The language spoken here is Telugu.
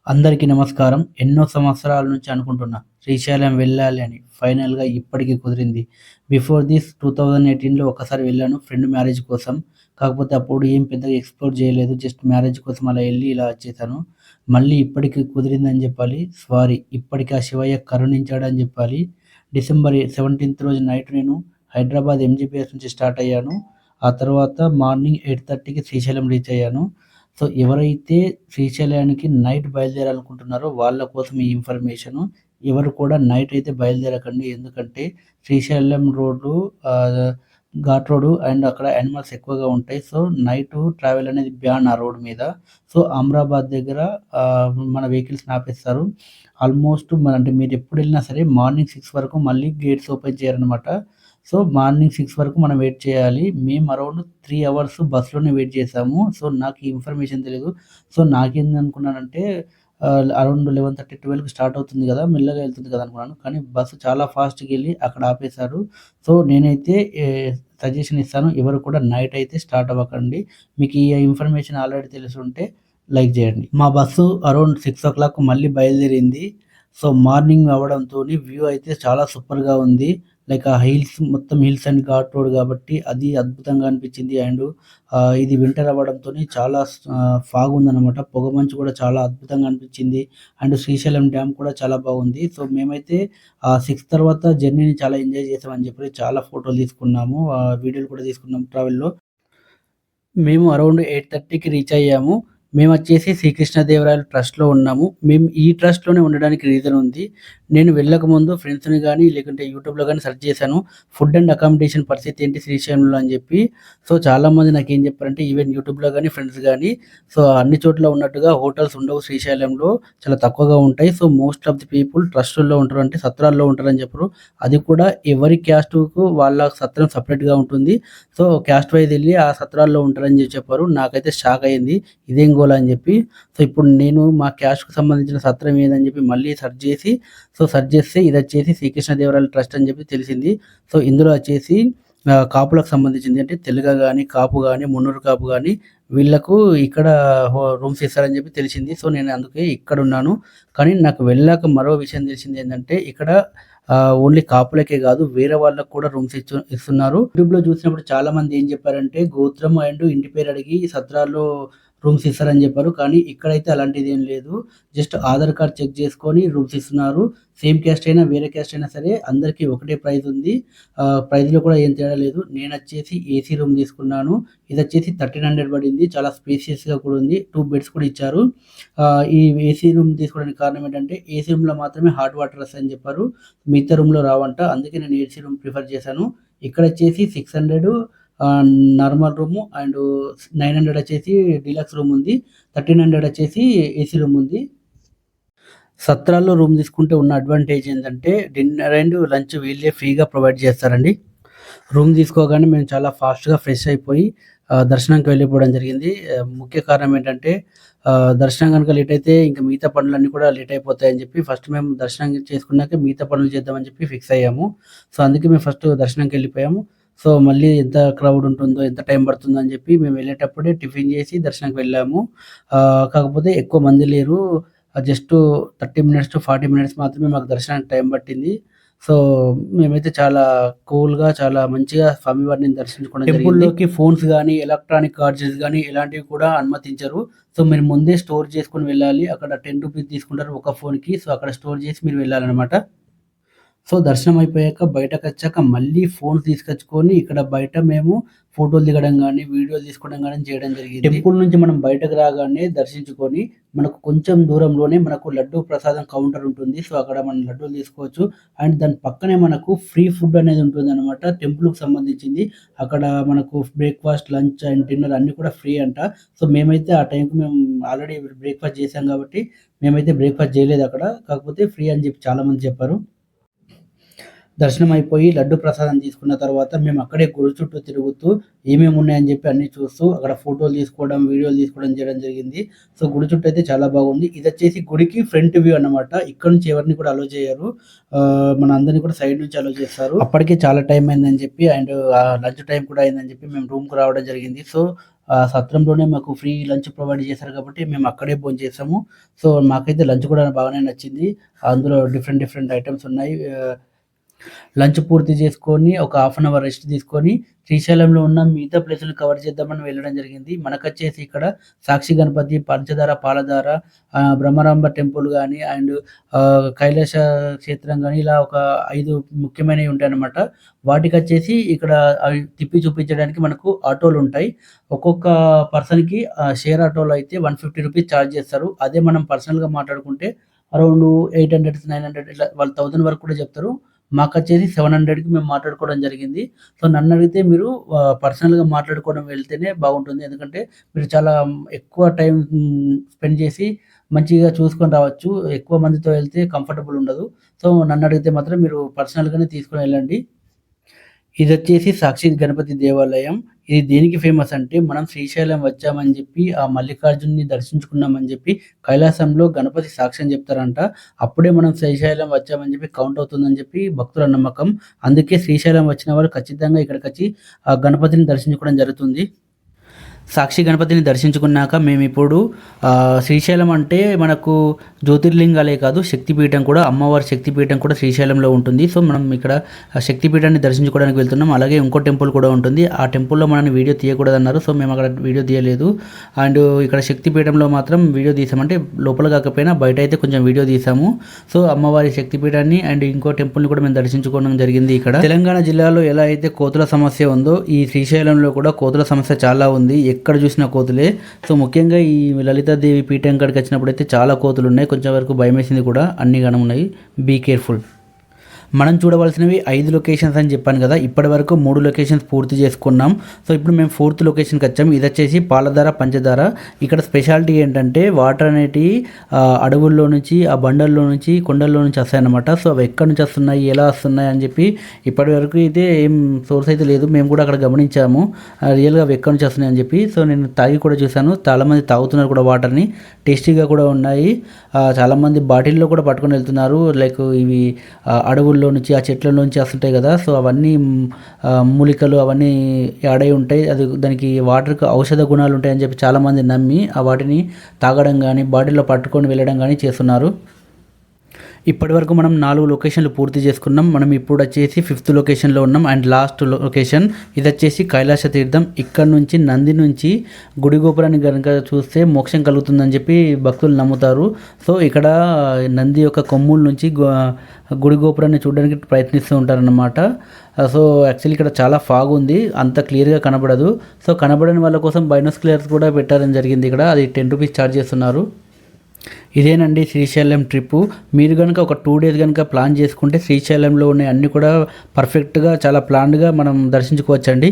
అందరికీ నమస్కారం. ఎన్నో సంవత్సరాల నుంచి అనుకుంటున్నా శ్రీశైలం వెళ్ళాలి అని. ఫైనల్‌గా ఇప్పటికి కుదిరింది. బిఫోర్ దిస్ 2018లో ఒకసారి వెళ్ళాను ఫ్రెండ్ మ్యారేజ్ కోసం. కాకపోతే అప్పుడు ఏం పెద్దగా ఎక్స్‌ప్లోర్ చేయలేదు. జస్ట్ మ్యారేజ్ కోసం అలా ఎళ్లి ఇలా వచ్చేసాను. మళ్ళీ ఇప్పటికి కుదిరిందని జెప్పాలి. సారీ ఇప్పటికి ఆ శివయ్య కరుణించాడని జెప్పాలి. డిసెంబర్ 17థ్ రోజు నైట్ నేను హైదరాబాద్ ఎంజీపీఎస్ నుంచి స్టార్ట్ అయ్యాను. ఆ తర్వాత మార్నింగ్ 8:30కి శ్రీశైలం రీచ్ అయ్యాను. సో, ఎవరైతే శ్రీశైలానికి నైట్ బయలుదేరాలనుకుంటున్నారో వాళ్ళ కోసం ఈ ఇన్ఫర్మేషను. ఎవరు కూడా నైట్ అయితే బయలుదేరకండి. ఎందుకంటే శ్రీశైలం రోడ్డు ఆహ్, ఘాట్ రోడ్ అండ్ అక్కడ యానిమల్స్ ఎక్కువగా ఉంటాయి. సో, నైటు ట్రావెల్ అనేది బ్యాన్ ఆ రోడ్ మీద. సో, అమ్రాబాద్ దగ్గర మన వెహికల్స్‌ని ఆపేస్తారు. ఆల్మోస్ట్ అంటే మీరెప్పుడెళ్ళినా సరే మార్నింగ్ 6 వరకు మళ్ళీ గేట్స్ ఓపెన్ చేయరనమాట. సో, మార్నింగ్ 6 వరకు మనం వెయిట్ చేయాలి. మేము అరౌండ్ 3 అవర్స్ బస్‌లోనే వెయిట్ చేసాము. సో, నాకు ఈ ఇన్ఫర్మేషన్ తెలీదు. సో, నాకేందనుకున్నానంటే అరౌండ్ 11:30, 12కి స్టార్ట్ అవుతుంది గదా! మెల్లగా ఎళ్తుంది కదా! అనుకున్నాను. కానీ బస్సు చాలా ఫాస్ట్‌గెళ్ళి అక్కడ ఆపేశారు. సో, నేనైతే సజెషన్ ఇస్తాను. ఎవరు కూడా నైట్ అయితే స్టార్ట్ అవ్వకండి. మీకు ఈ ఇన్ఫర్మేషన్ ఆల్రెడీ తెలిసుంటే లైక్ జేయండి. మా బస్సు అరౌండ్ 6:00 మళ్ళీ బయలుదేరింది. సో, మార్నింగ్ అవ్వడంతోని వ్యూ అయితే చాలా సూపర్‌గా ఉంది. లైక్ ఆ హిల్స్ మొత్తం హిల్స్ అండ్ ఘాట్ రోడ్ గాబట్టి అది అద్భుతంగా అనిపించింది. అండ్ ఇది వింటర్ అవ్వడంతోని చాలా ఫాగ్ ఉందనమాట. పొగమంచు కూడా చాలా అద్భుతంగా అనిపించింది. అండ్ శ్రీశైలం డ్యామ్ కూడా చాలా బాగుంది. సో, మేమైతే 6 తర్వాత జర్నీని చాలా ఎంజాయ్ చేసామని చెప్పి చాలా ఫోటోలు తీసుకున్నాము. వీడియోలు కూడా తీసుకున్నాం ట్రావెల్‌లో. మేము అరౌండ్ 8:30కి రీచ్ అయ్యాము. మేమొచ్చేసి శ్రీకృష్ణదేవరాయల ట్రస్ట్‌లో ఉన్నాము. మేము ఈ ట్రస్ట్‌లోనే ఉండడానికి రీజన్ ఉంది. నేను వెళ్ళకముందు ఫ్రెండ్స్‌ని గాని, లేకుంటే యూట్యూబ్‌లో గాని సెర్చ్ చేశాను. ఫుడ్ అండ్ అకామిడేషన్ పరిస్థితి ఏంటి శ్రీశైలంలో అని చెప్పి. సో, చాలామంది నాకేం చెప్పారంటే ఈవెన్ యూట్యూబ్‌లో గాని, ఫ్రెండ్స్ గాని సో, అన్ని చోట్ల ఉన్నట్టుగా హోటల్స్ ఉండవు శ్రీశైలంలో. చాలా తక్కువగా ఉంటాయి. So, most of the people ట్రస్టుల్లో ఉంటారు. అంటే సత్రాల్లో ఉంటారని చెప్పరు. అది కూడా ఎవరి క్యాస్ట్‌కు వాళ్ళ సత్రం సెపరేట్‌గా ఉంటుంది. సో, క్యాస్ట్ వైస్ ఎళ్లి ఆ సత్రాల్లో ఉంటారని చెప్పారు. నాకైతే షాక్ అయింది. ఇదేం గోల అని జెప్పి. సో, ఇప్పుడు నేను మా క్యాస్ట్‌కి సంబంధించిన సత్రం ఏదని జెప్పి మళ్ళీ సెర్చ్ జేసి, సో, సెర్చ్ జేస్తే ఇదొచ్చేసి శ్రీకృష్ణదేవరాయల ట్రస్ట్ అని జెప్పి తెలిసింది. సో, ఇందులో వచ్చేసి కాపులకు సంబంధించింది. అంటే తెలగ గాని, కాపు గాని, మున్నూరు కాపు గాని వీళ్ళకు ఇక్కడ రూమ్స్ ఇస్తారని జెప్పి తెలిసింది. సో, నేను అందుకే ఇక్కడున్నాను. కానీ నాకు వెళ్ళాక మరో విషయం తెలిసిందేంటంటే ఇక్కడ ఓన్లీ కాపులకే గాదు వేరే వాళ్ళకి కూడా రూమ్స్ ఇస్తున్నారు. యూట్యూబ్‌లో చూసినప్పుడు చాలామంది ఏం జెప్పారంటే గోత్రం అండ్ ఇంటి పేరు అడిగి సత్రాల్లో రూమ్స్ ఇస్తారని జెప్పారు. కానీ ఇక్కడైతే అలాంటిదేం లేదు. జస్ట్ ఆధార్ కార్డ్ చెక్ జేసుకొని రూమ్స్ ఇస్తున్నారు. సేమ్ క్యాస్ట్ అయినా, వేరే క్యాస్ట్ అయినా సరే అందరికీ ఒకటే ప్రైజ్ ఉంది. ప్రైజ్‌లో కూడా ఏం తేడా లేదు. నేనొచ్చేసి ఏసీ రూమ్ తీసుకున్నాను. ఇదొచ్చేసి 1300 పడింది. చాలా స్పేషియస్‌గా కూడా ఉంది. 2 బెడ్స్ కూడా ఇచ్చారు. ఈ ఏసీ రూమ్ తీసుకోవడానికి కారణం ఏంటంటే ఏసీ రూమ్‌లో మాత్రమే హాట్ వాటర్ వస్తాయని చెప్పారు. మిగతా రూమ్‌లో రావంట. అందుకే నేను ఏసీ రూమ్ ప్రిఫర్ చేశాను. ఇక్కడొచ్చేసి 600 నార్మల్ రూము అండ్ 900 వచ్చేసి డీలక్స్ రూమ్ ఉంది. 1300 వచ్చేసి ఏసీ రూమ్ ఉంది. సత్రాల్లో రూమ్ తీసుకుంటే ఉన్న అడ్వాంటేజ్ ఏంటంటే డిన్నర్ అండ్ లంచ్ వీళ్ళే ఫ్రీగా ప్రొవైడ్ చేస్తారండి. రూమ్ తీసుకోగానే మేము చాలా ఫాస్ట్‌గా ఫ్రెష్ అయిపోయి దర్శనంకి వెళ్ళిపోవడం జరిగింది. ముఖ్య కారణం ఏంటంటే దర్శనం గనుక లేట్ అయితే ఇంక మిగతా పనులన్నీ కూడా లేట్ అయిపోతాయని చెప్పి ఫస్ట్ మేము దర్శనం చేసుకున్నాక మిగతా పనులు చేద్దామని చెప్పి ఫిక్స్ అయ్యాము. సో, అందుకే మేము ఫస్ట్ దర్శనంకెళ్ళిపోయాము. సో, మళ్ళీ ఎంత క్రౌడ్ ఉంటుందో, ఎంత టైం పడుతుందో అని చెప్పి మేము వెళ్ళేటప్పుడే టిఫిన్ చేసి దర్శనంకి వెళ్ళాము. కాకపోతే ఎక్కువ మంది లేరు. జస్ట్ 30 మినిట్స్ టు 40 మినిట్స్ మాత్రమే మాకు దర్శనానికి టైం పట్టింది. సో, మేమైతే చాలా కూల్‌గా చాలా మంచిగా స్వామివారిని దర్శించుకోవడం జరిగింది. టెంపుల్‌లోకి ఫోన్స్ గాని, ఎలక్ట్రానిక్ చార్జెస్ గాని ఇలాంటివి కూడా అనుమతించరు. సో, మీరు ముందే స్టోర్ చేసుకొని వెళ్ళాలి. అక్కడ రూ. 10 తీసుకుంటారు ఒక ఫోన్‌కి. సో, అక్కడ స్టోర్ చేసి మీరు వెళ్ళాలనమాట. సో, దర్శనం అయిపోయాక బయటకొచ్చాక మళ్ళీ ఫోన్స్ తీసుకొచ్చుకొని ఇక్కడ బయట మేము ఫోటోలు దిగడం గాని, వీడియోలు తీసుకోవడం గాని చేయడం జరిగింది. టెంపుల్ నుంచి మనం బయటకు రాగానే దర్శించుకొని మనకు కొంచెం దూరంలోనే మనకు లడ్డూ ప్రసాదం కౌంటర్ ఉంటుంది. సో, అక్కడ మనం లడ్డూలు తీసుకోవచ్చు. అండ్ దాని పక్కనే మనకు ఫ్రీ ఫుడ్ అనేది ఉంటుందనమాట. టెంపుల్‌కి సంబంధించింది. అక్కడ మనకు బ్రేక్‌ఫాస్ట్, లంచ్ అండ్ డిన్నర్ అన్నీ కూడా ఫ్రీ అంట. సో, మేమైతే ఆ టైంకి మేము ఆల్రెడీ బ్రేక్‌ఫాస్ట్ చేసాం కాబట్టి మేమైతే బ్రేక్‌ఫాస్ట్ చేయలేదక్కడ. కాకపోతే ఫ్రీ అని చెప్పి చాలామంది చెప్పారు. దర్శనం అయిపోయి లడ్డు ప్రసాదం తీసుకున్న తర్వాత మేము అక్కడే గుడి చుట్టూ తిరుగుతూ ఏమేమి ఉన్నాయని చెప్పి అన్నీ చూస్తూ అక్కడ ఫోటోలు తీసుకోవడం, వీడియోలు తీసుకోవడం చేయడం జరిగింది. సో, గుడి చుట్టూ అయితే చాలా బాగుంది. ఇదొచ్చేసి గుడికి ఫ్రంట్ వ్యూ అన్నమాట. ఇక్కడ నుంచి ఎవరిని కూడా అలో చేయరు. మన అందరిని కూడా సైడ్ నుంచి అలో చేస్తారు. అప్పటికే చాలా టైం అయిందని చెప్పి అండ్ లంచ్ టైం కూడా అయిందని చెప్పి మేము రూమ్‌కి రావడం జరిగింది. సో, సత్రంలోనే మాకు ఫ్రీ లంచ్ ప్రొవైడ్ చేశారు కాబట్టి మేము అక్కడే భోంచేసాము. సో, మాకైతే లంచ్ కూడా బాగానే నచ్చింది. అందులో డిఫరెంట్ ఐటెమ్స్ ఉన్నాయి. లంచ్ పూర్తి చేసుకొని ఒక హాఫ్ అన్ అవర్ రెస్ట్ తీసుకొని శ్రీశైలంలో ఉన్న మిగతా ప్లేసులు కవర్ చేద్దామని వెళ్ళడం జరిగింది. మనకొచ్చేసి ఇక్కడ సాక్షి గణపతి, పంచదార, పాలధార, బ్రహ్మరాంబ టెంపుల్ గానీ అండ్ కైలాస క్షేత్రం గానీ ఇలా ఒక 5 ముఖ్యమైనవి ఉంటాయన్నమాట. వాటికొచ్చేసి ఇక్కడ అవి తిప్పి చూపించడానికి మనకు ఆటోలుంటాయి. ఒక్కొక్క పర్సన్‌కి షేర్ ఆటోలో అయితే 150 రూపీస్ చార్జ్ చేస్తారు. అదే మనం పర్సనల్‌గా మాట్లాడుకుంటే అరౌండ్ 800, 900 ఇట్లా వాళ్ళు 1000 వరకు కూడా చెప్తారు. మాకొచ్చేసి 700కి మేము మాట్లాడుకోవడం జరిగింది. సో, నన్నడిగితే మీరు పర్సనల్‌గా మాట్లాడుకోవడం వెళ్తేనే బాగుంటుంది. ఎందుకంటే మీరు చాలా ఎక్కువ టైం స్పెండ్ చేసి మంచిగా చూసుకొని రావచ్చు. ఎక్కువ మందితో వెళ్తే కంఫర్టబుల్ ఉండదు. సో, నన్నడిగితే మాత్రం మీరు పర్సనల్‌గానే తీసుకొని వెళ్ళండి. ఇదొచ్చేసి సాక్షి గణపతి దేవాలయం. ఇది దేనికి ఫేమస్ అంటే మనం శ్రీశైలం వచ్చామని జెప్పి, ఆ మల్లికార్జునుని దర్శించుకున్నామని జెప్పి కైలాసంలో గణపతి సాక్ష్యం జెప్తారంట. అప్పుడే మనం శ్రీశైలం వచ్చామని జెప్పి కౌంట్ అవుతుందని జెప్పి భక్తుల నమ్మకం. అందుకే శ్రీశైలం వచ్చిన వారు ఖచ్చితంగా ఇక్కడికొచ్చి ఆ గణపతిని దర్శించుకోవడం జరుగుతుంది. సాక్షి గణపతిని దర్శించుకున్నాక మేమిప్పుడు శ్రీశైలం అంటే మనకు జ్యోతిర్లింగాలే కాదు శక్తిపీఠం కూడా, అమ్మవారి శక్తిపీఠం కూడా శ్రీశైలంలో ఉంటుంది. సో, మనం ఇక్కడ శక్తిపీఠాన్ని దర్శించుకోవడానికి వెళ్తున్నాం. అలాగే ఇంకో టెంపుల్ కూడా ఉంటుంది. ఆ టెంపుల్‌లో మనల్ని వీడియో తీయకూడదన్నారు. సో, మేము అక్కడ వీడియో తీయలేదు. అండ్ ఇక్కడ శక్తిపీఠంలో మాత్రం వీడియో తీసాం. అంటే లోపల కాకపోయినా బయట అయితే కొంచెం వీడియో తీసాము. సో, అమ్మవారి శక్తిపీఠాన్ని అండ్ ఇంకో టెంపుల్‌ని కూడా మేము దర్శించుకోవడం జరిగింది ఇక్కడ. తెలంగాణ జిల్లాలో ఎలా అయితే కోతుల సమస్య ఉందో ఈ శ్రీశైలంలో కూడా కోతుల సమస్య చాలా ఉంది. ఎక్కడ చూసినా కోతులే. సో, ముఖ్యంగా ఈ లలితాదేవి పీఠం కాడికి వచ్చినప్పుడైతే చాలా కోతులు ఉన్నాయి. కొంచెం వరకు భయమేసింది కూడా. అన్ని గనం ఉన్నాయి. Be careful. మనం చూడవలసినవి 5 లొకేషన్స్ అని చెప్పాను కదా. ఇప్పటి వరకు 3 లొకేషన్స్ పూర్తి చేసుకున్నాం. సో, ఇప్పుడు మేము 4th లొకేషన్‌కి వచ్చాము. ఇదొచ్చేసి పాలధార, పంచదార. ఇక్కడ స్పెషాలిటీ ఏంటంటే వాటర్ అనేటివి అడవుల్లో నుంచి, ఆ బండల్లో నుంచి, కొండల్లో నుంచి వస్తాయన్నమాట. సో, అవి ఎక్కడి నుంచి వస్తున్నాయి, ఎలా వస్తున్నాయి అని చెప్పి ఇప్పటి వరకు అయితే ఏం సోర్స్ అయితే లేదు. మేము కూడా అక్కడ గమనించాము రియల్‌గా అవి ఎక్కడి నుంచి వస్తున్నాయి అని చెప్పి. సో, నేను తాగి కూడా చూశాను. చాలామంది తాగుతున్నారు కూడా వాటర్‌ని. టేస్టీగా కూడా ఉన్నాయి. చాలామంది బాటిల్‌లో కూడా పట్టుకొని వెళ్తున్నారు. లైక్ ఇవి అడవుల్లో నుంచి, ఆ చెట్ల నుంచి వస్తుంటాయి కదా. సో, అవన్నీ మూలికలు అవన్నీ యాడ్ అయి ఉంటాయి. అది దానికి వాటర్‌కి ఔషధ గుణాలు ఉంటాయని చెప్పి చాలామంది నమ్మి వాటిని తాగడం గానీ, బాటిల్‌లో పట్టుకొని వెళ్ళడం గానీ చేస్తున్నారు. ఇప్పటివరకు మనం 4 లొకేషన్లు పూర్తి చేసుకున్నాం. మనం ఇప్పుడు వచ్చేసి 5th లొకేషన్లో ఉన్నాం. అండ్ లాస్ట్ లొకేషన్ ఇది వచ్చేసి కైలాస తీర్థం. ఇక్కడ నుంచి నంది నుంచి గుడి గోపురాన్ని కనుక చూస్తే మోక్షం కలుగుతుందని చెప్పి భక్తులు నమ్ముతారు. సో, ఇక్కడ నంది యొక్క కొమ్ముల నుంచి గుడి గోపురాన్ని చూడడానికి ప్రయత్నిస్తూ ఉంటారన్నమాట. సో, యాక్చువల్లీ ఇక్కడ చాలా ఫాగ్ ఉంది. అంత క్లియర్గా కనబడదు. సో, కనబడని వాళ్ళ కోసం బైనోస్క్లేర్స్ కూడా పెట్టడం జరిగింది ఇక్కడ. అది 10 రూపీస్ ఛార్జ్ చేస్తున్నారు. ఇదేనండి శ్రీశైలం ట్రిప్పు. మీరు కనుక ఒక 2 డేస్ కనుక ప్లాన్ చేసుకుంటే శ్రీశైలంలో ఉన్న అన్నీ కూడా పర్ఫెక్ట్‌గా చాలా ప్లాన్డ్‌గా మనం దర్శించుకోవచ్చండి.